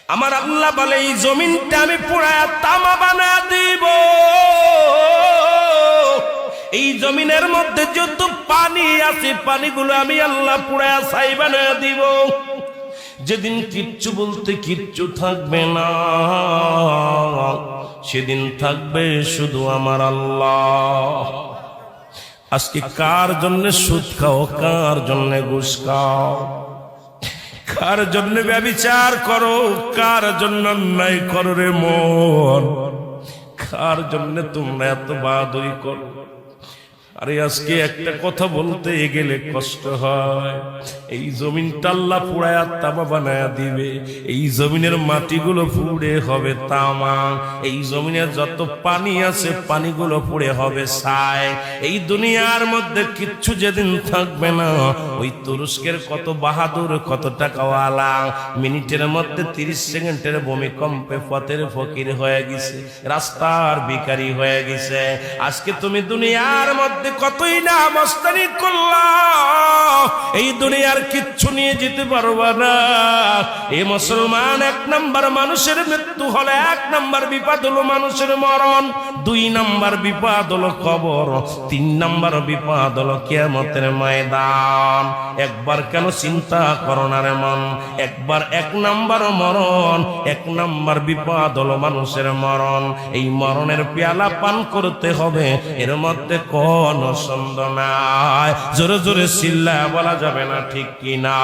আমার আল্লাহ বলে এই জমিনটা আমি পুরায়া তামা বানায়া দিব। এই জমিনের মধ্যে যত পানি আছে পানিগুলো আমি আল্লাহ পুরায়া ছাই বানায়া দিব। যেদিন কিচ্ছু বলতে কিচ্ছু থাকবে না, সেদিন থাকবে শুধু আমার আল্লাহ। আজকে কার জন্য সুদ খাও, কার জন্য ঘুষ খাও, কার জন্য ব্যভিচার করো, কার জন্য অন্যায় করো রে মন, কার জন্য তোমরা এত বাহাদুরি করো। আরে আজকে একটা কথা বলতে গেলে কষ্ট হয়। এই জমিনটা আল্লাহ পুরায়া তামা বানায়া দিবে। এই জমিনের মাটিগুলো পুড়ে হবে তামা। এই জমিনে যত পানি আছে পানিগুলো পুড়ে হবে ছাই। এই দুনিয়ার মধ্যে কিচ্ছু যেদিন থাকবে না, ওই তুরস্কের কত বাহাদুর, কত টাকাওয়ালা মিনিটের মধ্যে 30 সেকেন্ডের ভূমিকম্পে পথের ফকির হয়ে গেছে, রাস্তার ভিখারি হয়ে গেছে। আজকে তুমি দুনিয়ার মধ্যে কতই না মস্তানি করলা, এই দুনিয়ার কিচ্ছু নিয়ে যেতে পারবা না। এই মুসলমান, 1 নাম্বার মানুষের মৃত্যু হলে 1 নাম্বার বিপদ হলো মানুষের মরণ, 2 নাম্বার বিপদ হলো কবর, 3 নাম্বার বিপদ হলো কিয়ামতের ময়দান। একবার কেন চিন্তা করো না রে মন, একবার 1 নাম্বার মরণ, 1 নাম্বার বিপদ হলো মানুষের মরণ। এই মরণের পেয়ালা পান করতে হবে, এর মধ্যে কোন সন্দেহ নাই। জোরে জোরে চিল্লায়া বলা যাবে না, ঠিক কিনা?